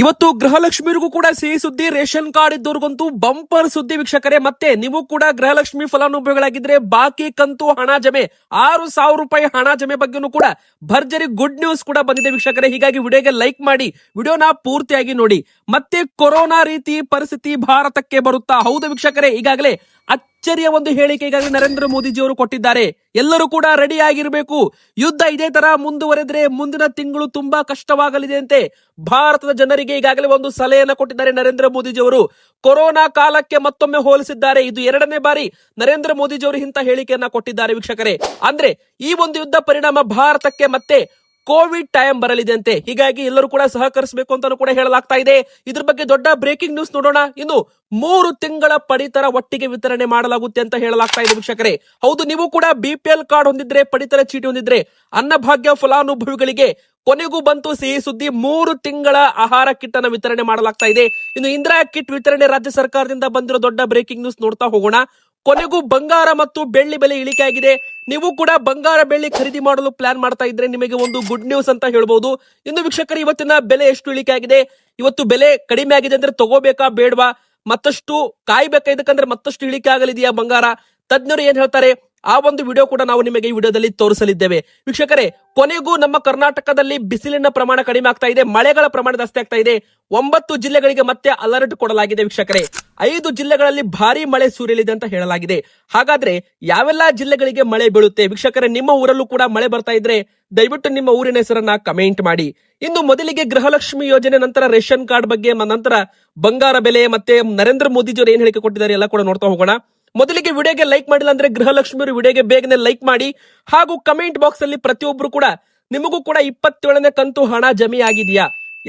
ಇವತ್ತು ಗೃಹಲಕ್ಷ್ಮಿಗೂ ಕೂಡ ಸಿಹಿ ಸುದ್ದಿ. ರೇಷನ್ ಕಾರ್ಡ್ ಇದ್ದವ್ರಿಗಂತೂ ಬಂಪರ್ ಸುದ್ದಿ ವೀಕ್ಷಕರೇ. ಮತ್ತೆ ನೀವು ಕೂಡ ಗೃಹಲಕ್ಷ್ಮಿ ಫಲಾನುಭವಿಗಳಾಗಿದ್ರೆ ಬಾಕಿ ಕಂತು ಹಣ ಜಮೆ 6,000 ರೂಪಾಯಿ ಹಣ ಜಮೆ ಬಗ್ಗೆನೂ ಕೂಡ ಭರ್ಜರಿ ಗುಡ್ ನ್ಯೂಸ್ ಕೂಡ ಬಂದಿದೆ ವೀಕ್ಷಕರೇ. ಹೀಗಾಗಿ ವಿಡಿಯೋಗೆ ಲೈಕ್ ಮಾಡಿ ವಿಡಿಯೋನ ಪೂರ್ತಿಯಾಗಿ ನೋಡಿ. ಮತ್ತೆ ಕೊರೋನಾ ರೀತಿ ಪರಿಸ್ಥಿತಿ ಭಾರತಕ್ಕೆ ಬರುತ್ತಾ? ಹೌದು ವೀಕ್ಷಕರೇ, ಈಗಾಗಲೇ ಅಚ್ಚರಿಯ ಒಂದು ಹೇಳಿಕೆ ಈಗಾಗಲೇ ನರೇಂದ್ರ ಮೋದಿಜಿ ಅವರು ಕೊಟ್ಟಿದ್ದಾರೆ. ಎಲ್ಲರೂ ಕೂಡ ರೆಡಿ ಆಗಿರಬೇಕು. ಯುದ್ಧ ಇದೇ ತರ ಮುಂದುವರೆದ್ರೆ ಮುಂದಿನ ತಿಂಗಳು ತುಂಬಾ ಕಷ್ಟವಾಗಲಿದೆ ಅಂತೆ ಭಾರತದ ಜನರಿಗೆ ಈಗಾಗಲೇ ಒಂದು ಸಲಹೆಯನ್ನ ಕೊಟ್ಟಿದ್ದಾರೆ ನರೇಂದ್ರ ಮೋದಿಜಿ ಅವರು. ಕೊರೋನಾ ಕಾಲಕ್ಕೆ ಮತ್ತೊಮ್ಮೆ ಹೋಲಿಸಿದ್ದಾರೆ. ಇದು 2ನೇ ಬಾರಿ ನರೇಂದ್ರ ಮೋದಿಜಿ ಅವರು ಇಂಥ ಹೇಳಿಕೆಯನ್ನ ಕೊಟ್ಟಿದ್ದಾರೆ ವೀಕ್ಷಕರೇ. ಅಂದ್ರೆ ಈ ಒಂದು ಯುದ್ಧ ಪರಿಣಾಮ ಭಾರತಕ್ಕೆ ಮತ್ತೆ ಕೋವಿಡ್ ಟೈಮ್ ಬರಲಿದೆ ಅಂತೆ. ಹೀಗಾಗಿ ಎಲ್ಲರೂ ಕೂಡ ಸಹಕರಿಸಬೇಕು ಅಂತಾನು ಕೂಡ ಹೇಳಲಾಗ್ತಾ ಇದೆ. ಇದ್ರ ಬಗ್ಗೆ ದೊಡ್ಡ ಬ್ರೇಕಿಂಗ್ ನ್ಯೂಸ್ ನೋಡೋಣ. ಇನ್ನು 3 ತಿಂಗಳ ಪಡಿತರ ಒಟ್ಟಿಗೆ ವಿತರಣೆ ಮಾಡಲಾಗುತ್ತೆ ಅಂತ ಹೇಳಲಾಗ್ತಾ ಇದೆ ವೀಕ್ಷಕರೇ. ಹೌದು, ನೀವು ಕೂಡ BPL ಕಾರ್ಡ್ ಹೊಂದಿದ್ರೆ, ಪಡಿತರ ಚೀಟಿ ಹೊಂದಿದ್ರೆ, ಅನ್ನಭಾಗ್ಯ ಫಲಾನುಭವಿಗಳಿಗೆ ಕೊನೆಗೂ ಬಂತು ಸಿಹಿ ಸುದ್ದಿ. 3 ತಿಂಗಳ ಆಹಾರ ಕಿಟ್ ಅನ್ನು ವಿತರಣೆ ಮಾಡಲಾಗ್ತಾ ಇದೆ. ಇನ್ನು ಇಂದಿರಾ ಕಿಟ್ ವಿತರಣೆ ರಾಜ್ಯ ಸರ್ಕಾರದಿಂದ ಬಂದಿರೋ ದೊಡ್ಡ ಬ್ರೇಕಿಂಗ್ ನ್ಯೂಸ್ ನೋಡ್ತಾ ಹೋಗೋಣ. ಕೊನೆಗೂ ಬಂಗಾರ ಮತ್ತು ಬೆಳ್ಳಿ ಬೆಲೆ ಇಳಿಕೆ ಆಗಿದೆ. ನೀವು ಕೂಡ ಬಂಗಾರ ಬೆಳ್ಳಿ ಖರೀದಿ ಮಾಡಲು ಪ್ಲಾನ್ ಮಾಡ್ತಾ ಇದ್ರೆ ನಿಮಗೆ ಒಂದು ಗುಡ್ ನ್ಯೂಸ್ ಅಂತ ಹೇಳ್ಬಹುದು. ಇನ್ನು ವೀಕ್ಷಕರು, ಇವತ್ತಿನ ಬೆಲೆ ಎಷ್ಟು ಇಳಿಕೆ ಆಗಿದೆ? ಇವತ್ತು ಬೆಲೆ ಕಡಿಮೆ ಆಗಿದೆ ಅಂದ್ರೆ ತಗೋಬೇಕಾ ಬೇಡವಾ, ಮತ್ತಷ್ಟು ಕಾಯ್ಬೇಕಾ, ಇದಕ್ಕಂದ್ರೆ ಮತ್ತಷ್ಟು ಇಳಿಕೆ ಆಗಲಿದೆಯಾ ಬಂಗಾರ? ತಜ್ಞರು ಏನ್ ಹೇಳ್ತಾರೆ ಆ ಒಂದು ವಿಡಿಯೋ ಕೂಡ ನಾವು ನಿಮಗೆ ಈ ವಿಡಿಯೋದಲ್ಲಿ ತೋರಿಸಲಿದ್ದೇವೆ ವೀಕ್ಷಕರೇ. ಕೊನೆಗೂ ನಮ್ಮ ಕರ್ನಾಟಕದಲ್ಲಿ ಬಿಸಿಲಿನ ಪ್ರಮಾಣ ಕಡಿಮೆ ಆಗ್ತಾ ಇದೆ, ಮಳೆಗಳ ಪ್ರಮಾಣ ಜಾಸ್ತಿ ಆಗ್ತಾ ಇದೆ. 9 ಜಿಲ್ಲೆಗಳಿಗೆ ಮತ್ತೆ ಅಲರ್ಟ್ ಕೊಡಲಾಗಿದೆ ವೀಕ್ಷಕರೇ. 5 ಜಿಲ್ಲೆಗಳಲ್ಲಿ ಭಾರಿ ಮಳೆ ಸುರಿಯಲಿದೆ ಅಂತ ಹೇಳಲಾಗಿದೆ. ಹಾಗಾದ್ರೆ ಯಾವೆಲ್ಲಾ ಜಿಲ್ಲೆಗಳಿಗೆ ಮಳೆ ಬೀಳುತ್ತೆ ವೀಕ್ಷಕರೇ? ನಿಮ್ಮ ಊರಲ್ಲೂ ಕೂಡ ಮಳೆ ಬರ್ತಾ ಇದ್ರೆ ದಯವಿಟ್ಟು ನಿಮ್ಮ ಊರಿನ ಹೆಸರನ್ನ ಕಮೆಂಟ್ ಮಾಡಿ. ಇನ್ನು ಮೊದಲಿಗೆ ಗೃಹಲಕ್ಷ್ಮಿ ಯೋಜನೆ, ನಂತರ ರೇಷನ್ ಕಾರ್ಡ್ ಬಗ್ಗೆ, ನಂತರ ಬಂಗಾರ ಬೆಲೆ, ಮತ್ತೆ ನರೇಂದ್ರ ಮೋದಿಜಿ ಅವರು ಏನ್ ಹೇಳಿಕೆ ಕೊಟ್ಟಿದ್ದಾರೆ ಎಲ್ಲ ಕೂಡ ನೋಡ್ತಾ ಹೋಗೋಣ. ಮೊದಲಿಗೆ ವಿಡಿಯೋಗೆ ಲೈಕ್ ಮಾಡಿಲ್ಲ ಅಂದ್ರೆ ಗೃಹಲಕ್ಷ್ಮಿ ವಿಡಿಯೋಗೆ ಬೇಗನೆ ಲೈಕ್ ಮಾಡಿ. ಹಾಗೂ ಕಮೆಂಟ್ ಬಾಕ್ಸ್ ಅಲ್ಲಿ ಪ್ರತಿಯೊಬ್ರು ಕೂಡ ನಿಮಗೂ ಕೂಡ 27ನೇ ಕಂತು ಹಣ ಜಮೆ ಆಗಿದೆಯಾ,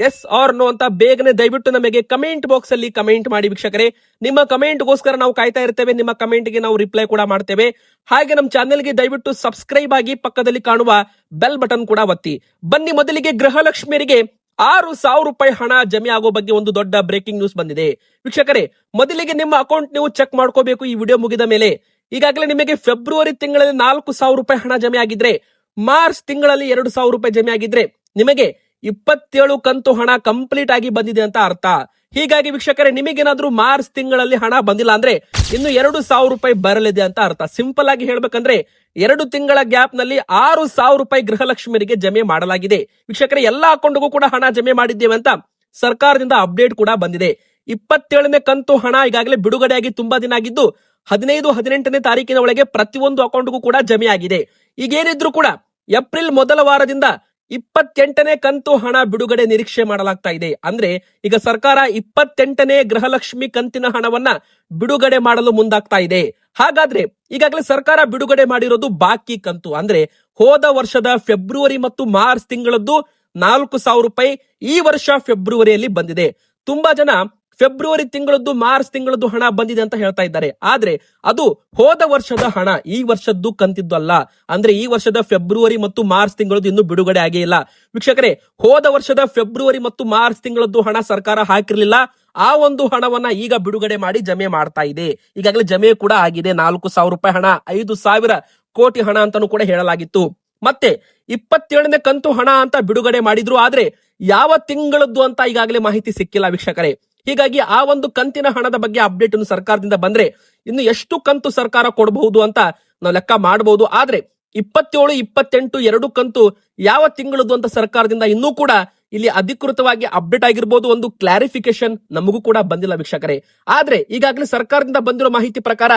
ಎಸ್ ಆರ್ ನೋ ಅಂತ ಬೇಗನೆ ದಯವಿಟ್ಟು ನಮಗೆ ಕಮೆಂಟ್ ಬಾಕ್ಸ್ ಅಲ್ಲಿ ಕಮೆಂಟ್ ಮಾಡಿ ವೀಕ್ಷಕರೇ. ನಿಮ್ಮ ಕಮೆಂಟ್ ಗೋಸ್ಕರ ನಾವು ಕಾಯ್ತಾ ಇರ್ತೇವೆ. ನಿಮ್ಮ ಕಮೆಂಟ್ ಗೆ ನಾವು ರಿಪ್ಲೈ ಕೂಡ ಮಾಡ್ತೇವೆ. ಹಾಗೆ ನಮ್ಮ ಚಾನೆಲ್ ಗೆ ದಯವಿಟ್ಟು ಸಬ್ಸ್ಕ್ರೈಬ್ ಆಗಿ ಪಕ್ಕದಲ್ಲಿ ಕಾಣುವ ಬೆಲ್ ಬಟನ್ ಕೂಡ ಒತ್ತಿ. ಬನ್ನಿ, ಮೊದಲಿಗೆ ಗೃಹಲಕ್ಷ್ಮಿಯರಿಗೆ 6,000 ರೂಪಾಯಿ ಹಣ ಜಮೆ ಆಗೋ ಬಗ್ಗೆ ಒಂದು ದೊಡ್ಡ ಬ್ರೇಕಿಂಗ್ ನ್ಯೂಸ್ ಬಂದಿದೆ ವೀಕ್ಷಕರೇ. ಮೊದಲಿಗೆ ನಿಮ್ಮ ಅಕೌಂಟ್ ನೀವು ಚೆಕ್ ಮಾಡ್ಕೋಬೇಕು ಈ ವಿಡಿಯೋ ಮುಗಿದ ಮೇಲೆ. ಈಗಾಗಲೇ ನಿಮಗೆ ಫೆಬ್ರವರಿ ತಿಂಗಳಲ್ಲಿ 4,000 ರೂಪಾಯಿ ಹಣ ಜಮೆ ಆಗಿದ್ರೆ, ಮಾರ್ಚ್ ತಿಂಗಳಲ್ಲಿ 2,000 ರೂಪಾಯಿ ಜಮೆ ಆಗಿದ್ರೆ ನಿಮಗೆ 27 ಕಂತು ಹಣ ಕಂಪ್ಲೀಟ್ ಆಗಿ ಬಂದಿದೆ ಅಂತ ಅರ್ಥ. ಹೀಗಾಗಿ ವೀಕ್ಷಕರೇ, ನಿಮಗೇನಾದ್ರೂ ಮಾರ್ಚ್ ತಿಂಗಳಲ್ಲಿ ಹಣ ಬಂದಿಲ್ಲ ಅಂದ್ರೆ ಇನ್ನು 2,000 ರೂಪಾಯಿ ಬರಲಿದೆ ಅಂತ ಅರ್ಥ. ಸಿಂಪಲ್ ಆಗಿ ಹೇಳ್ಬೇಕಂದ್ರೆ 2 ತಿಂಗಳ ಗ್ಯಾಪ್ ನಲ್ಲಿ 6,000 ರೂಪಾಯಿ ಗೃಹಲಕ್ಷ್ಮಿಯರಿಗೆ ಜಮೆ ಮಾಡಲಾಗಿದೆ ವೀಕ್ಷಕರೇ. ಎಲ್ಲಾ ಅಕೌಂಟ್ಗೂ ಕೂಡ ಹಣ ಜಮೆ ಮಾಡಿದ್ದೇವೆ ಅಂತ ಸರ್ಕಾರದಿಂದ ಅಪ್ಡೇಟ್ ಕೂಡ ಬಂದಿದೆ. 27ನೇ ಕಂತು ಹಣ ಈಗಾಗಲೇ ಬಿಡುಗಡೆಯಾಗಿ ತುಂಬಾ ದಿನ ಆಗಿದ್ದು 15, 18ನೇ ತಾರೀಕಿನ ಒಳಗೆ ಪ್ರತಿಯೊಂದು ಅಕೌಂಟ್ಗೂ ಕೂಡ ಜಮೆ ಆಗಿದೆ. ಈಗೇನಿದ್ರು ಕೂಡ ಏಪ್ರಿಲ್ ಮೊದಲ ವಾರದಿಂದ 28ನೇ ಕಂತು ಹಣ ಬಿಡುಗಡೆ ನಿರೀಕ್ಷೆ ಮಾಡಲಾಗ್ತಾ ಇದೆ. ಅಂದ್ರೆ ಈಗ ಸರ್ಕಾರ 28ನೇ ಗೃಹಲಕ್ಷ್ಮಿ ಕಂತಿನ ಹಣವನ್ನ ಬಿಡುಗಡೆ ಮಾಡಲು ಮುಂದಾಗ್ತಾ ಇದೆ. ಹಾಗಾದ್ರೆ ಈಗಾಗಲೇ ಸರ್ಕಾರ ಬಿಡುಗಡೆ ಮಾಡಿರೋದು ಬಾಕಿ ಕಂತು, ಅಂದ್ರೆ ಹೋದ ವರ್ಷದ ಫೆಬ್ರವರಿ ಮತ್ತು ಮಾರ್ಚ್ ತಿಂಗಳದ್ದು 4,000 ರೂಪಾಯಿ ಈ ವರ್ಷ ಫೆಬ್ರವರಿಯಲ್ಲಿ ಬಂದಿದೆ. ತುಂಬಾ ಜನ ಫೆಬ್ರವರಿ ತಿಂಗಳದ್ದು ಮಾರ್ಚ್ ತಿಂಗಳದ್ದು ಹಣ ಬಂದಿದೆ ಅಂತ ಹೇಳ್ತಾ ಇದ್ದಾರೆ. ಆದ್ರೆ ಅದು ಹೋದ ವರ್ಷದ ಹಣ, ಈ ವರ್ಷದ್ದು ಕಂತಿದ್ದು ಅಲ್ಲ. ಅಂದ್ರೆ ಈ ವರ್ಷದ ಫೆಬ್ರವರಿ ಮತ್ತು ಮಾರ್ಚ್ ತಿಂಗಳದ್ದು ಇನ್ನೂ ಬಿಡುಗಡೆ ಆಗೇ ಇಲ್ಲ ವೀಕ್ಷಕರೇ. ಹೋದ ವರ್ಷದ ಫೆಬ್ರವರಿ ಮತ್ತು ಮಾರ್ಚ್ ತಿಂಗಳದ್ದು ಹಣ ಸರ್ಕಾರ ಹಾಕಿರ್ಲಿಲ್ಲ. ಆ ಒಂದು ಹಣವನ್ನ ಈಗ ಬಿಡುಗಡೆ ಮಾಡಿ ಜಮೆ ಮಾಡ್ತಾ ಇದೆ. ಈಗಾಗಲೇ ಜಮೆ ಕೂಡ ಆಗಿದೆ 4,000 ರೂಪಾಯಿ ಹಣ, 5,000 ಕೋಟಿ ಹಣ ಅಂತಾನು ಕೂಡ ಹೇಳಲಾಗಿತ್ತು. ಮತ್ತೆ 27ನೇ ಕಂತು ಹಣ ಅಂತ ಬಿಡುಗಡೆ ಮಾಡಿದ್ರು. ಆದ್ರೆ ಯಾವ ತಿಂಗಳದ್ದು ಅಂತ ಈಗಾಗಲೇ ಮಾಹಿತಿ ಸಿಕ್ಕಿಲ್ಲ ವೀಕ್ಷಕರೇ. ಹೀಗಾಗಿ ಆ ಒಂದು ಕಂತಿನ ಹಣದ ಬಗ್ಗೆ ಅಪ್ಡೇಟ್ ಸರ್ಕಾರದಿಂದ ಬಂದ್ರೆ ಇನ್ನು ಎಷ್ಟು ಕಂತು ಸರ್ಕಾರ ಕೊಡಬಹುದು ಅಂತ ನಾವು ಲೆಕ್ಕ ಮಾಡಬಹುದು. ಆದ್ರೆ 27, 28 2 ಕಂತು ಯಾವ ತಿಂಗಳದ್ದು ಅಂತ ಸರ್ಕಾರದಿಂದ ಇನ್ನೂ ಕೂಡ ಇಲ್ಲಿ ಅಧಿಕೃತವಾಗಿ ಅಪ್ಡೇಟ್ ಆಗಿರ್ಬೋದು. ಒಂದು ಕ್ಲಾರಿಫಿಕೇಶನ್ ನಮಗೂ ಕೂಡ ಬಂದಿಲ್ಲ ವೀಕ್ಷಕರೇ. ಆದ್ರೆ ಈಗಾಗಲೇ ಸರ್ಕಾರದಿಂದ ಬಂದಿರೋ ಮಾಹಿತಿ ಪ್ರಕಾರ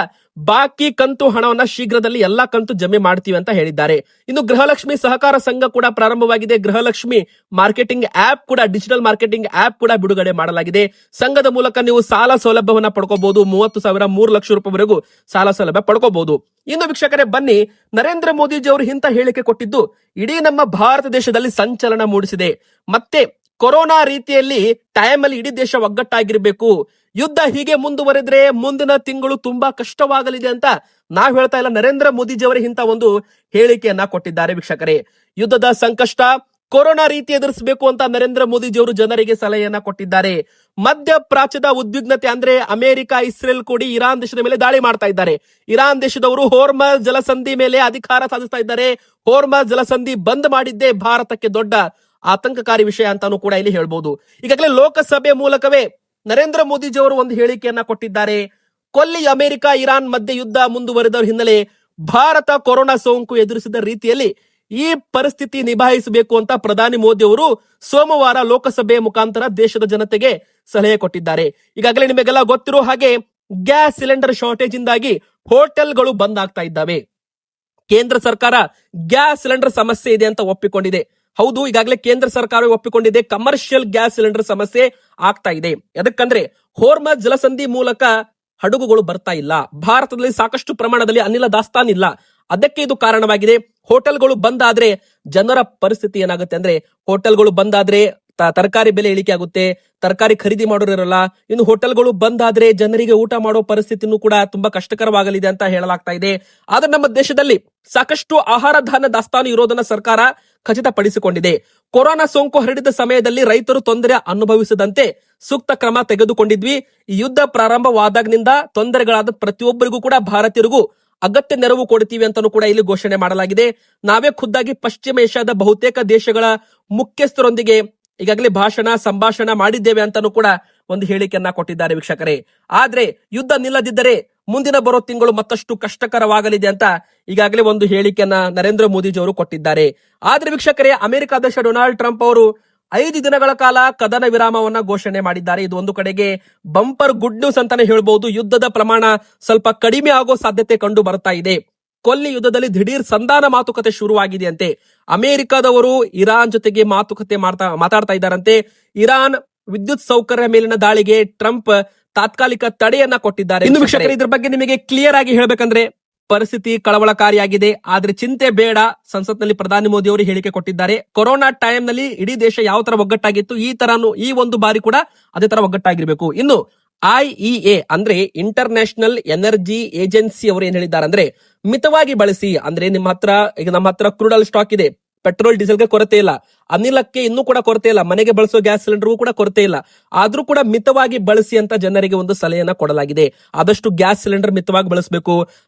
ಬಾಕಿ ಕಂತು ಹಣವನ್ನ ಶೀಘ್ರದಲ್ಲಿ ಎಲ್ಲಾ ಕಂತು ಜಮೆ ಮಾಡ್ತೀವಿ ಅಂತ ಹೇಳಿದ್ದಾರೆ. ಇನ್ನು ಗೃಹಲಕ್ಷ್ಮಿ ಸಹಕಾರ ಸಂಘ ಕೂಡ ಪ್ರಾರಂಭವಾಗಿದೆ. ಗೃಹಲಕ್ಷ್ಮಿ ಮಾರ್ಕೆಟಿಂಗ್ ಆಪ್ ಕೂಡ, ಡಿಜಿಟಲ್ ಮಾರ್ಕೆಟಿಂಗ್ ಆಪ್ ಕೂಡ ಬಿಡುಗಡೆ ಮಾಡಲಾಗಿದೆ. ಸಂಘದ ಮೂಲಕ ನೀವು ಸಾಲ ಸೌಲಭ್ಯವನ್ನ ಪಡ್ಕೋಬಹುದು. 30,000, 3 ಲಕ್ಷ ರೂಪಾಯಿವರೆಗೂ ಸಾಲ ಸೌಲಭ್ಯ ಪಡ್ಕೋಬಹುದು. ಇನ್ನು ವೀಕ್ಷಕರೇ ಬನ್ನಿ, ನರೇಂದ್ರ ಮೋದಿಜಿ ಅವರು ಇಂಥ ಹೇಳಿಕೆ ಕೊಟ್ಟಿದ್ದು ಇಡೀ ನಮ್ಮ ಭಾರತ ದೇಶದಲ್ಲಿ ಸಂಚಲನ ಮೂಡಿಸಿದೆ. ಮತ್ತೆ ಕೊರೋನಾ ರೀತಿಯಲ್ಲಿ ಟೈಮ್ ಅಲ್ಲಿ ಇಡೀ ದೇಶ ಒಗ್ಗಟ್ಟಾಗಿರ್ಬೇಕು. ಯುದ್ಧ ಹೀಗೆ ಮುಂದುವರೆದ್ರೆ ಮುಂದಿನ ತಿಂಗಳು ತುಂಬಾ ಕಷ್ಟವಾಗಲಿದೆ ಅಂತ ನಾವ್ ಹೇಳ್ತಾ ಇಲ್ಲ, ನರೇಂದ್ರ ಮೋದಿಜಿ ಅವರೇ ಇಂಥ ಒಂದು ಹೇಳಿಕೆಯನ್ನ ಕೊಟ್ಟಿದ್ದಾರೆ ವೀಕ್ಷಕರೇ. ಯುದ್ಧದ ಸಂಕಷ್ಟ, ಕೊರೋನಾ ರೀತಿ ಎದುರಿಸಬೇಕು ಅಂತ ನರೇಂದ್ರ ಮೋದಿಜಿ ಅವರು ಜನರಿಗೆ ಸಲಹೆಯನ್ನ ಕೊಟ್ಟಿದ್ದಾರೆ. ಮಧ್ಯ ಪ್ರಾಚ್ಯದ ಉದ್ವಿಗ್ನತೆ ಅಂದ್ರೆ ಅಮೆರಿಕ, ಇಸ್ರೇಲ್ ಕೂಡಿ ಇರಾನ್ ದೇಶದ ಮೇಲೆ ದಾಳಿ ಮಾಡ್ತಾ ಇದ್ದಾರೆ. ಇರಾನ್ ದೇಶದವರು ಹೋರ್ಮಜ್ ಜಲಸಂಧಿ ಮೇಲೆ ಅಧಿಕಾರ ಸಾಧಿಸ್ತಾ ಇದ್ದಾರೆ. ಹೋರ್ಮಜ್ ಜಲಸಂಧಿ ಬಂದ್ ಮಾಡಿದ್ದೇ ಭಾರತಕ್ಕೆ ದೊಡ್ಡ ಆತಂಕಕಾರಿ ವಿಷಯ ಅಂತಾನು ಕೂಡ ಇಲ್ಲಿ ಹೇಳ್ಬೋದು. ಈಗಾಗಲೇ ಲೋಕಸಭೆ ಮೂಲಕವೇ ನರೇಂದ್ರ ಮೋದಿಜಿ ಅವರು ಒಂದು ಹೇಳಿಕೆಯನ್ನ ಕೊಟ್ಟಿದ್ದಾರೆ. ಕೊಲ್ಲಿ ಅಮೆರಿಕ ಇರಾನ್ ಮಧ್ಯೆ ಯುದ್ಧ ಮುಂದುವರೆದ ಹಿನ್ನೆಲೆ ಭಾರತ ಕೊರೋನಾ ಸೋಂಕು ಎದುರಿಸಿದ ರೀತಿಯಲ್ಲಿ ಈ ಪರಿಸ್ಥಿತಿ ನಿಭಾಯಿಸಬೇಕು ಅಂತ ಪ್ರಧಾನಿ ಮೋದಿ ಅವರು ಸೋಮವಾರ ಲೋಕಸಭೆ ಮುಖಾಂತರ ದೇಶದ ಜನತೆಗೆ ಸಲಹೆ ಕೊಟ್ಟಿದ್ದಾರೆ. ಈಗಾಗಲೇ ನಿಮಗೆಲ್ಲ ಗೊತ್ತಿರೋ ಹಾಗೆ ಗ್ಯಾಸ್ ಸಿಲಿಂಡರ್ ಶಾರ್ಟೇಜ್ ಇಂದಾಗಿ ಹೋಟೆಲ್ಗಳು ಬಂದ್ ಆಗ್ತಾ ಇದ್ದಾವೆ. ಕೇಂದ್ರ ಸರ್ಕಾರ ಗ್ಯಾಸ್ ಸಿಲಿಂಡರ್ ಸಮಸ್ಯೆ ಇದೆ ಅಂತ ಒಪ್ಪಿಕೊಂಡಿದೆ. ಹೌದು, ಈಗಾಗಲೇ ಕೇಂದ್ರ ಸರ್ಕಾರ ಒಪ್ಪಿಕೊಂಡಿದೆ ಕಮರ್ಷಿಯಲ್ ಗ್ಯಾಸ್ ಸಿಲಿಂಡರ್ ಸಮಸ್ಯೆ ಆಗ್ತಾ ಇದೆ. ಯಾಕಂದ್ರೆ ಹೋರ್ಮಜ್ ಜಲಸಂಧಿ ಮೂಲಕ ಹಡಗುಗಳು ಬರ್ತಾ ಇಲ್ಲ. ಭಾರತದಲ್ಲಿ ಸಾಕಷ್ಟು ಪ್ರಮಾಣದಲ್ಲಿ ಅನಿಲ ದಾಸ್ತಾನ್ ಇಲ್ಲ. ಅದಕ್ಕೆ ಇದು ಕಾರಣವಾಗಿದೆ. ಹೋಟೆಲ್ಗಳು ಬಂದ್ ಆದ್ರೆ ಜನರ ಪರಿಸ್ಥಿತಿ ಏನಾಗುತ್ತೆ ಅಂದ್ರೆ, ಹೋಟೆಲ್ಗಳು ಬಂದ್ ಆದ್ರೆ ತರಕಾರಿ ಬೆಲೆ ಇಳಿಕೆ ಆಗುತ್ತೆ, ತರಕಾರಿ ಖರೀದಿ ಮಾಡೋರು ಇರಲ್ಲ. ಇನ್ನು ಹೋಟೆಲ್ಗಳು ಬಂದ್ ಆದ್ರೆ ಜನರಿಗೆ ಊಟ ಮಾಡೋ ಪರಿಸ್ಥಿತಿನೂ ಕೂಡ ತುಂಬಾ ಕಷ್ಟಕರವಾಗಲಿದೆ ಅಂತ ಹೇಳಲಾಗ್ತಾ ಇದೆ. ಆದ್ರೆ ನಮ್ಮ ದೇಶದಲ್ಲಿ ಸಾಕಷ್ಟು ಆಹಾರ ಧಾನ್ಯ ದಾಸ್ತಾನು ಇರೋದನ್ನ ಸರ್ಕಾರ ಖಚಿತಪಡಿಸಿಕೊಂಡಿದೆ. ಕೊರೋನಾ ಸೋಂಕು ಹರಡಿದ ಸಮಯದಲ್ಲಿ ರೈತರು ತೊಂದರೆ ಅನುಭವಿಸದಂತೆ ಸೂಕ್ತ ಕ್ರಮ ತೆಗೆದುಕೊಂಡಿದ್ವಿ. ಈ ಯುದ್ಧ ಪ್ರಾರಂಭವಾದಾಗಿನಿಂದ ತೊಂದರೆಗಳಾದ ಪ್ರತಿಯೊಬ್ಬರಿಗೂ ಕೂಡ ಭಾರತೀಯರಿಗೂ ಅಗತ್ಯ ನೆರವು ಕೊಡ್ತೀವಿ ಅಂತಾನೂ ಕೂಡ ಇಲ್ಲಿ ಘೋಷಣೆ ಮಾಡಲಾಗಿದೆ. ನಾವೇ ಖುದ್ದಾಗಿ ಪಶ್ಚಿಮ ಏಷ್ಯಾದ ಬಹುತೇಕ ದೇಶಗಳ ಮುಖ್ಯಸ್ಥರೊಂದಿಗೆ ಈಗಾಗಲೇ ಸಂಭಾಷಣೆ ಮಾಡಿದ್ದೇವೆ ಅಂತಾನೂ ಕೂಡ ಒಂದು ಹೇಳಿಕೆಯನ್ನ ಕೊಟ್ಟಿದ್ದಾರೆ ವೀಕ್ಷಕರೇ. ಆದ್ರೆ ಯುದ್ಧ ನಿಲ್ಲದಿದ್ದರೆ ಮುಂದಿನ ಬರೋ ತಿಂಗಳು ಮತ್ತಷ್ಟು ಕಷ್ಟಕರವಾಗಲಿದೆ ಅಂತ ಈಗಾಗಲೇ ಒಂದು ಹೇಳಿಕೆಯನ್ನ ನರೇಂದ್ರ ಮೋದಿಜಿ ಅವರು ಕೊಟ್ಟಿದ್ದಾರೆ. ಆದ್ರೆ ವೀಕ್ಷಕರೇ, ಅಮೆರಿಕ ಅಧ್ಯಕ್ಷ ಡೊನಾಲ್ಡ್ ಟ್ರಂಪ್ ಅವರು 5 ದಿನಗಳ ಕಾಲ ಕದನ ವಿರಾಮವನ್ನ ಘೋಷಣೆ ಮಾಡಿದ್ದಾರೆ. ಇದು ಒಂದು ಕಡೆಗೆ ಬಂಪರ್ ಗುಡ್ ನ್ಯೂಸ್ ಅಂತಾನೆ ಹೇಳ್ಬಹುದು. ಯುದ್ಧದ ಪ್ರಮಾಣ ಸ್ವಲ್ಪ ಕಡಿಮೆ ಆಗೋ ಸಾಧ್ಯತೆ ಕಂಡು ಬರ್ತಾ ಇದೆ. ಕೊಲ್ಲಿ ಯುದ್ಧದಲ್ಲಿ ದಿಢೀರ್ ಸಂಧಾನ ಮಾತುಕತೆ ಶುರುವಾಗಿದೆ ಅಂತೆ. ಅಮೆರಿಕದವರು ಇರಾನ್ ಜೊತೆಗೆ ಮಾತುಕತೆ ಮಾತಾಡ್ತಾ ಇದ್ದಾರಂತೆ. ಇರಾನ್ ವಿದ್ಯುತ್ ಸೌಕರ್ಯ ಮೇಲಿನ ದಾಳಿಗೆ ಟ್ರಂಪ್ ತಾತ್ಕಾಲಿಕ ತಡೆಯನ್ನ ಕೊಟ್ಟಿದ್ದಾರೆ. ಇನ್ನು ವೀಕ್ಷಕರೇ, ಇದ್ರ ಬಗ್ಗೆ ನಿಮಗೆ ಕ್ಲಿಯರ್ ಆಗಿ ಹೇಳ್ಬೇಕಂದ್ರೆ ಪರಿಸ್ಥಿತಿ ಕಳವಳಕಾರಿಯಾಗಿದೆ, ಆದ್ರೆ ಚಿಂತೆ ಬೇಡ. ಸಂಸತ್ನಲ್ಲಿ ಪ್ರಧಾನಿ ಮೋದಿ ಅವರು ಹೇಳಿಕೆ ಕೊಟ್ಟಿದ್ದಾರೆ. ಕೊರೋನಾ ಟೈಮ್ ನಲ್ಲಿ ಇಡೀ ದೇಶ ಯಾವ ತರ ಒಗ್ಗಟ್ಟಾಗಿತ್ತು, ಈ ಒಂದು ಬಾರಿ ಕೂಡ ಅದೇ ತರ ಒಗ್ಗಟ್ಟಾಗಿರ್ಬೇಕು. ಇನ್ನು IEA ಅಂದ್ರೆ ಇಂಟರ್ನ್ಯಾಷನಲ್ ಎನರ್ಜಿ ಏಜೆನ್ಸಿ ಅವರು ಏನ್ ಹೇಳಿದ್ದಾರೆ ಅಂದ್ರೆ, ಮಿತವಾಗಿ ಬಳಸಿ. ಅಂದ್ರೆ ನಮ್ಮ ಹತ್ರ ಕ್ರೂಡ್ ಆಯಿಲ್ ಸ್ಟಾಕ್ ಇದೆ, ಪೆಟ್ರೋಲ್ ಡೀಸೆಲ್ಗೆ ಕೊರತೆ ಇಲ್ಲ, ಅನಿಲಕ್ಕೆ ಇನ್ನೂ ಕೂಡ ಕೊರತೆ ಇಲ್ಲ, ಮನೆಗೆ ಬಳಸೋ ಗ್ಯಾಸ್ ಸಿಲಿಂಡರ್ಗೂ ಕೂಡ ಕೊರತೆ ಇಲ್ಲ. ಆದ್ರೂ ಕೂಡ ಮಿತವಾಗಿ ಬಳಸಿ ಅಂತ ಜನರಿಗೆ ಒಂದು ಸಲಹೆಯನ್ನ ಕೊಡಲಾಗಿದೆ. ಆದಷ್ಟು ಗ್ಯಾಸ್ ಸಿಲಿಂಡರ್ ಮಿತವಾಗಿ ಬಳಸಬೇಕು,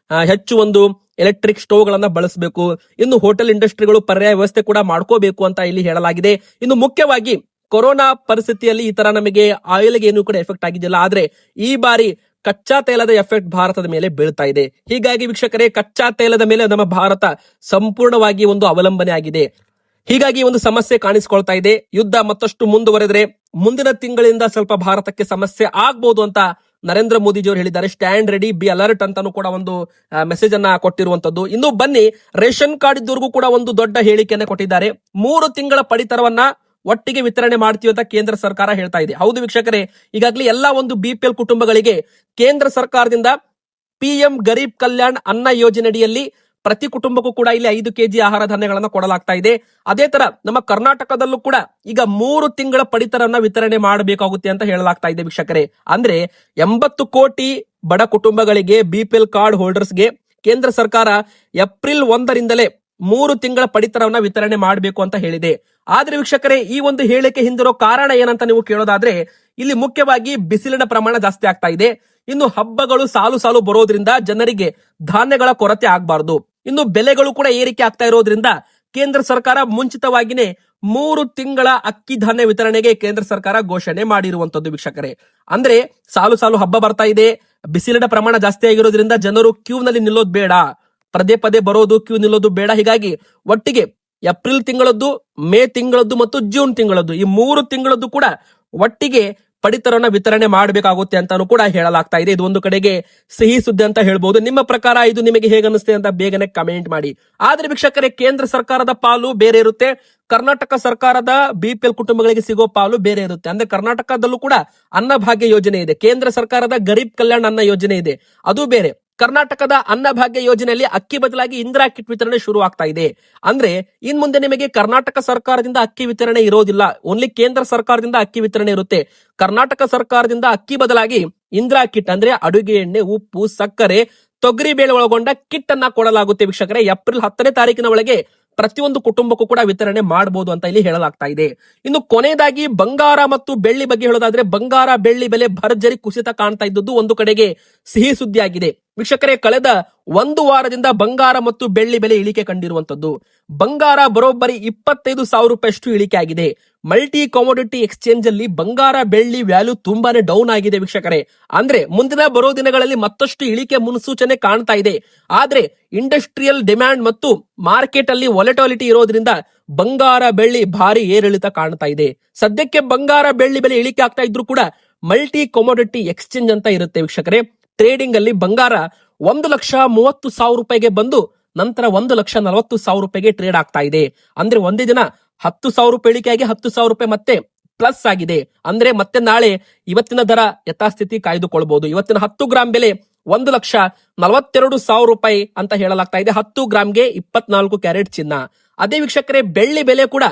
ಹೆಚ್ಚು ಒಂದು ಎಲೆಕ್ಟ್ರಿಕ್ ಸ್ಟೋವ್ ಗಳನ್ನ ಬಳಸಬೇಕು. ಇನ್ನು ಹೋಟೆಲ್ ಇಂಡಸ್ಟ್ರಿಗಳು ಪರ್ಯಾಯ ವ್ಯವಸ್ಥೆ ಕೂಡ ಮಾಡ್ಕೋಬೇಕು ಅಂತ ಇಲ್ಲಿ ಹೇಳಲಾಗಿದೆ. ಇನ್ನು ಮುಖ್ಯವಾಗಿ ಕೊರೋನಾ ಪರಿಸ್ಥಿತಿಯಲ್ಲಿ ಈ ತರ ನಮಗೆ ಆಯಿಲ್ಗೆ ಏನು ಕೂಡ ಎಫೆಕ್ಟ್ ಆಗಿದ್ದಿಲ್ಲ, ಆದ್ರೆ ಈ ಬಾರಿ ಕಚ್ಚಾ ತೈಲದ ಎಫೆಕ್ಟ್ ಭಾರತದ ಮೇಲೆ ಬೀಳ್ತಾ ಇದೆ. ಹೀಗಾಗಿ ವೀಕ್ಷಕರೇ, ಕಚ್ಚಾ ತೈಲದ ಮೇಲೆ ನಮ್ಮ ಭಾರತ ಸಂಪೂರ್ಣವಾಗಿ ಒಂದು ಅವಲಂಬನೆ ಆಗಿದೆ. ಹೀಗಾಗಿ ಒಂದು ಸಮಸ್ಯೆ ಕಾಣಿಸಿಕೊಳ್ತಾ ಇದೆ. ಯುದ್ಧ ಮತ್ತಷ್ಟು ಮುಂದುವರೆದ್ರೆ ಮುಂದಿನ ತಿಂಗಳಿಂದ ಸ್ವಲ್ಪ ಭಾರತಕ್ಕೆ ಸಮಸ್ಯೆ ಆಗ್ಬಹುದು ಅಂತ ನರೇಂದ್ರ ಮೋದಿಜಿ ಅವರು ಹೇಳಿದ್ದಾರೆ. ಸ್ಟ್ಯಾಂಡ್ ರೆಡಿ, ಬಿ ಅಲರ್ಟ್ ಅಂತಾನು ಕೂಡ ಒಂದು ಮೆಸೇಜ್ ಅನ್ನ ಕೊಟ್ಟಿರುವಂತದ್ದು. ಇನ್ನು ಬನ್ನಿ, ರೇಷನ್ ಕಾರ್ಡ್ ಇದ್ದವರಿಗೂ ಕೂಡ ಒಂದು ದೊಡ್ಡ ಹೇಳಿಕೆಯನ್ನ ಕೊಟ್ಟಿದ್ದಾರೆ. 3 ತಿಂಗಳ ಪಡಿತರವನ್ನ ಒಟ್ಟಿಗೆ ವಿತರಣೆ ಮಾಡ್ತೀವಿ ಅಂತ ಕೇಂದ್ರ ಸರ್ಕಾರ ಹೇಳ್ತಾ ಇದೆ. ಹೌದು ವೀಕ್ಷಕರೇ, ಈಗಾಗಲೇ ಎಲ್ಲಾ ಒಂದು BPL ಕುಟುಂಬಗಳಿಗೆ ಕೇಂದ್ರ ಸರ್ಕಾರದಿಂದ PM ಗರೀಬ್ ಕಲ್ಯಾಣ್ ಅನ್ನ ಯೋಜನೆಯಡಿಯಲ್ಲಿ ಪ್ರತಿ ಕುಟುಂಬಕ್ಕೂ ಕೂಡ ಇಲ್ಲಿ 5 kg ಆಹಾರ ಧಾನ್ಯಗಳನ್ನ ಕೊಡಲಾಗ್ತಾ ಇದೆ. ಅದೇ ತರ ನಮ್ಮ ಕರ್ನಾಟಕದಲ್ಲೂ ಕೂಡ ಈಗ 3 ತಿಂಗಳ ಪಡಿತರನ್ನ ವಿತರಣೆ ಮಾಡಬೇಕಾಗುತ್ತೆ ಅಂತ ಹೇಳಲಾಗ್ತಾ ಇದೆ ವೀಕ್ಷಕರೇ. ಅಂದ್ರೆ 80 ಕೋಟಿ ಬಡ ಕುಟುಂಬಗಳಿಗೆ BPL ಕಾರ್ಡ್ ಹೋಲ್ಡರ್ಸ್ಗೆ ಕೇಂದ್ರ ಸರ್ಕಾರ ಏಪ್ರಿಲ್ 1ರಿಂದಲೇ 3 ತಿಂಗಳ ಪಡಿತರವನ್ನ ವಿತರಣೆ ಮಾಡಬೇಕು ಅಂತ ಹೇಳಿದೆ. ಆದ್ರೆ ವೀಕ್ಷಕರೇ, ಈ ಒಂದು ಹೇಳಿಕೆ ಹಿಂದಿರೋ ಕಾರಣ ಏನಂತ ನೀವು ಕೇಳೋದಾದ್ರೆ, ಇಲ್ಲಿ ಮುಖ್ಯವಾಗಿ ಬಿಸಿಲಿನ ಪ್ರಮಾಣ ಜಾಸ್ತಿ ಆಗ್ತಾ ಇದೆ. ಇನ್ನು ಹಬ್ಬಗಳು ಸಾಲು ಬರೋದ್ರಿಂದ ಜನರಿಗೆ ಧಾನ್ಯಗಳ ಕೊರತೆ ಆಗಬಾರದು. ಇನ್ನು ಬೆಲೆಗಳು ಕೂಡ ಏರಿಕೆ ಆಗ್ತಾ ಇರೋದ್ರಿಂದ ಕೇಂದ್ರ ಸರ್ಕಾರ ಮುಂಚಿತವಾಗಿನೇ 3 ತಿಂಗಳ ಅಕ್ಕಿ ಧಾನ್ಯ ವಿತರಣೆಗೆ ಕೇಂದ್ರ ಸರ್ಕಾರ ಘೋಷಣೆ ಮಾಡಿರುವಂತದ್ದು ವೀಕ್ಷಕರೇ. ಅಂದ್ರೆ ಸಾಲು ಹಬ್ಬ ಬರ್ತಾ ಇದೆ, ಬಿಸಿಲಿನ ಪ್ರಮಾಣ ಜಾಸ್ತಿ ಆಗಿರೋದ್ರಿಂದ ಜನರು ಕ್ಯೂ ನಲ್ಲಿ ನಿಲ್ಲೋದು ಬೇಡ, ಪದೇ ಬರೋದು, ಕ್ಯೂ ನಿಲ್ಲೋದು ಬೇಡ. ಹೀಗಾಗಿ ಒಟ್ಟಿಗೆ ಏಪ್ರಿಲ್ ತಿಂಗಳದ್ದು, ಮೇ ತಿಂಗಳದ್ದು ಮತ್ತು ಜೂನ್ ತಿಂಗಳದ್ದು, ಈ 3 ತಿಂಗಳದ್ದು ಕೂಡ ಒಟ್ಟಿಗೆ ಪಡಿತರನ್ನ ವಿತರಣೆ ಮಾಡಬೇಕಾಗುತ್ತೆ ಅಂತಾನು ಕೂಡ ಹೇಳಲಾಗ್ತಾ ಇದೆ. ಇದು ಒಂದು ಕಡೆಗೆ ಸಿಹಿ ಸುದ್ದಿ ಅಂತ ಹೇಳ್ಬಹುದು. ನಿಮ್ಮ ಪ್ರಕಾರ ಇದು ನಿಮಗೆ ಹೇಗೆ ಅನಿಸುತ್ತೆ ಅಂತ ಬೇಗನೆ ಕಮೆಂಟ್ ಮಾಡಿ. ಆದ್ರೆ ವೀಕ್ಷಕರೇ, ಕೇಂದ್ರ ಸರ್ಕಾರದ ಪಾಲು ಬೇರೆ ಇರುತ್ತೆ, ಕರ್ನಾಟಕ ಸರ್ಕಾರದ BPL ಕುಟುಂಬಗಳಿಗೆ ಸಿಗೋ ಪಾಲು ಬೇರೆ ಇರುತ್ತೆ. ಅಂದ್ರೆ ಕರ್ನಾಟಕದಲ್ಲೂ ಕೂಡ ಅನ್ನಭಾಗ್ಯ ಯೋಜನೆ ಇದೆ, ಕೇಂದ್ರ ಸರ್ಕಾರದ ಗರೀಬ್ ಕಲ್ಯಾಣ್ ಅನ್ನ ಯೋಜನೆ ಇದೆ, ಅದು ಬೇರೆ. ಕರ್ನಾಟಕದ ಅನ್ನಭಾಗ್ಯ ಯೋಜನೆಯಲ್ಲಿ ಅಕ್ಕಿ ಬದಲಾಗಿ ಇಂದಿರಾ ಕಿಟ್ ವಿತರಣೆ ಶುರು ಆಗ್ತಾ ಇದೆ. ಅಂದ್ರೆ ಇನ್ ಮುಂದೆ ನಿಮಗೆ ಕರ್ನಾಟಕ ಸರ್ಕಾರದಿಂದ ಅಕ್ಕಿ ವಿತರಣೆ ಇರೋದಿಲ್ಲ, ಓನ್ಲಿ ಕೇಂದ್ರ ಸರ್ಕಾರದಿಂದ ಅಕ್ಕಿ ವಿತರಣೆ ಇರುತ್ತೆ. ಕರ್ನಾಟಕ ಸರ್ಕಾರದಿಂದ ಅಕ್ಕಿ ಬದಲಾಗಿ ಇಂದಿರಾ ಕಿಟ್ ಅಂದ್ರೆ ಅಡುಗೆ ಎಣ್ಣೆ, ಉಪ್ಪು, ಸಕ್ಕರೆ, ತೊಗರಿ ಬೇಳೆ ಒಳಗೊಂಡ ಕಿಟ್ ಅನ್ನ ಕೊಡಲಾಗುತ್ತೆ ವೀಕ್ಷಕರೇ. ಏಪ್ರಿಲ್ 10ನೇ ತಾರೀಕಿನ ಒಳಗೆ ಪ್ರತಿಯೊಂದು ಕುಟುಂಬಕ್ಕೂ ಕೂಡ ವಿತರಣೆ ಮಾಡಬಹುದು ಅಂತ ಇಲ್ಲಿ ಹೇಳಲಾಗ್ತಾ ಇದೆ. ಇನ್ನು ಕೊನೆಯದಾಗಿ ಬಂಗಾರ ಮತ್ತು ಬೆಳ್ಳಿ ಬಗ್ಗೆ ಹೇಳೋದಾದ್ರೆ, ಬಂಗಾರ ಬೆಳ್ಳಿ ಬೆಲೆ ಭರ್ಜರಿ ಕುಸಿತ ಕಾಣ್ತಾ ಇದ್ದದ್ದು ಒಂದು ಕಡೆಗೆ ಸಿಹಿ ಸುದ್ದಿ ಆಗಿದೆ ವೀಕ್ಷಕರೇ. ಕಳೆದ ಒಂದು ವಾರದಿಂದ ಬಂಗಾರ ಮತ್ತು ಬೆಳ್ಳಿ ಬೆಲೆ ಇಳಿಕೆ ಕಂಡಿರುವಂತದ್ದು. ಬಂಗಾರ ಬರೋಬ್ಬರಿ 25,000 ರೂಪಾಯಿಯಷ್ಟು ಇಳಿಕೆ ಆಗಿದೆ. ಮಲ್ಟಿ ಕಾಮೋಡಿಟಿ ಎಕ್ಸ್ಚೇಂಜ್ ಅಲ್ಲಿ ಬಂಗಾರ ಬೆಳ್ಳಿ ವ್ಯಾಲ್ಯೂ ತುಂಬಾನೇ ಡೌನ್ ಆಗಿದೆ ವೀಕ್ಷಕರೇ. ಅಂದ್ರೆ ಮುಂದಿನ ಬರೋ ದಿನಗಳಲ್ಲಿ ಮತ್ತಷ್ಟು ಇಳಿಕೆ ಮುನ್ಸೂಚನೆ ಕಾಣ್ತಾ ಇದೆ. ಆದ್ರೆ ಇಂಡಸ್ಟ್ರಿಯಲ್ ಡಿಮ್ಯಾಂಡ್ ಮತ್ತು ಮಾರ್ಕೆಟ್ ಅಲ್ಲಿ ವಾಲಟಾಲಿಟಿ ಇರೋದ್ರಿಂದ ಬಂಗಾರ ಬೆಳ್ಳಿ ಭಾರಿ ಏರಿಳಿತ ಕಾಣ್ತಾ ಇದೆ. ಸದ್ಯಕ್ಕೆ ಬಂಗಾರ ಬೆಳ್ಳಿ ಬೆಲೆ ಇಳಿಕೆ ಆಗ್ತಾ ಇದ್ರು ಕೂಡ ಮಲ್ಟಿ ಕಾಮೋಡಿಟಿ ಎಕ್ಸ್ಚೇಂಜ್ ಅಂತ ಇರುತ್ತೆ ವೀಕ್ಷಕರೇ. ಟ್ರೇಡಿಂಗ್ ಅಲ್ಲಿ ಬಂಗಾರ 1,30,000 ರೂಪಾಯಿಗೆ ಬಂದು ನಂತರ 1,40,000 ರೂಪಾಯಿಗೆ ಟ್ರೇಡ್ ಆಗ್ತಾ ಇದೆ. ಅಂದ್ರೆ ಒಂದೇ ದಿನ 10,000 ರೂಪಾಯಿ ಇಳಿಕೆಯಾಗಿ 10,000 ರೂಪಾಯಿ ಮತ್ತೆ ಪ್ಲಸ್ ಆಗಿದೆ. ಅಂದ್ರೆ ಮತ್ತೆ ನಾಳೆ ಇವತ್ತಿನ ದರ ಯಥಾಸ್ಥಿತಿ ಕಾಯ್ದುಕೊಳ್ಬಹುದು. ಇವತ್ತಿನ 10 ಗ್ರಾಂ ಬೆಲೆ 1,42,000 ರೂಪಾಯಿ ಅಂತ ಹೇಳಲಾಗ್ತಾ ಇದೆ. 10 ಗ್ರಾಮ್ಗೆ 24 ಕ್ಯಾರೆಟ್ ಚಿನ್ನ. ಅದೇ ವೀಕ್ಷಕರೇ ಬೆಳ್ಳಿ ಬೆಲೆ ಕೂಡ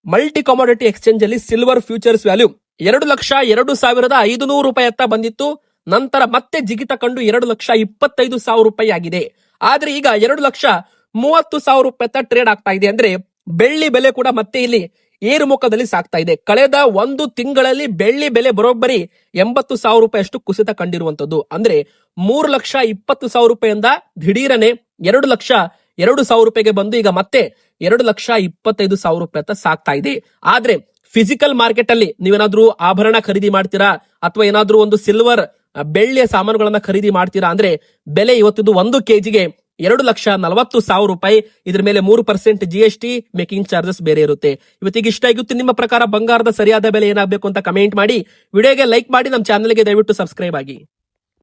ಮಲ್ಟಿ ಕಾಮೋಡಿಟಿ ಎಕ್ಸ್ಚೇಂಜ್ ಅಲ್ಲಿ ಸಿಲ್ವರ್ ಫ್ಯೂಚರ್ಸ್ ವ್ಯಾಲ್ಯೂ 2,02,500 ರೂಪಾಯಿ ಹತ್ತ ಬಂದಿತ್ತು. ನಂತರ ಮತ್ತೆ ಜಿಗಿತ ಕಂಡು 2,25,000 ರೂಪಾಯಿ ಆಗಿದೆ. ಆದ್ರೆ ಈಗ 2,30,000 ರೂಪಾಯಿ ಹತ್ತ ಟ್ರೇಡ್ ಆಗ್ತಾ ಇದೆ. ಅಂದ್ರೆ ಬೆಳ್ಳಿ ಬೆಲೆ ಕೂಡ ಮತ್ತೆ ಇಲ್ಲಿ ಏರುಮುಖದಲ್ಲಿ ಸಾಗ್ತಾ ಇದೆ. ಕಳೆದ ಒಂದು ತಿಂಗಳಲ್ಲಿ ಬೆಳ್ಳಿ ಬೆಲೆ ಬರೋಬ್ಬರಿ 80,000 ರೂಪಾಯಿ ಅಷ್ಟು ಕುಸಿತ ಕಂಡಿರುವಂತದ್ದು. ಅಂದ್ರೆ 3,20,000 ರೂಪಾಯಿಂದ ದಿಢೀರನೆ 2,02,000 ರೂಪಾಯಿಗೆ ಬಂದು ಈಗ ಮತ್ತೆ 2,25,000 ರೂಪಾಯಿ ಅಂತ ಸಾಗ್ತಾ ಇದೆ. ಆದ್ರೆ ಫಿಸಿಕಲ್ ಮಾರ್ಕೆಟ್ ಅಲ್ಲಿ ನೀವೇನಾದ್ರೂ ಆಭರಣ ಖರೀದಿ ಮಾಡ್ತೀರಾ ಅಥವಾ ಏನಾದ್ರೂ ಒಂದು ಸಿಲ್ವರ್ ಬೆಳ್ಳಿಯ ಸಾಮಾನುಗಳನ್ನ ಖರೀದಿ ಮಾಡ್ತೀರಾ ಅಂದ್ರೆ ಬೆಲೆ ಇವತ್ತಿದ್ದು 1 ಕೆಜಿಗೆ 2,40,000 ರೂಪಾಯಿ. ಇದ್ರ ಮೇಲೆ 3% GST ಮೇಕಿಂಗ್ ಚಾರ್ಜಸ್ ಬೇರೆ ಇರುತ್ತೆ. ಇವತ್ತಿಗೆ ಇಷ್ಟ ಆಗಿತ್ತು. ನಿಮ್ಮ ಪ್ರಕಾರ ಬಂಗಾರದ ಸರಿಯಾದ ಬೆಲೆ ಏನಾಗಬೇಕು ಅಂತ ಕಮೆಂಟ್ ಮಾಡಿ, ವಿಡಿಯೋಗೆ ಲೈಕ್ ಮಾಡಿ, ನಮ್ಮ ಚಾನಲ್ಗೆ ದಯವಿಟ್ಟು ಸಬ್ಸ್ಕ್ರೈಬ್ ಆಗಿ.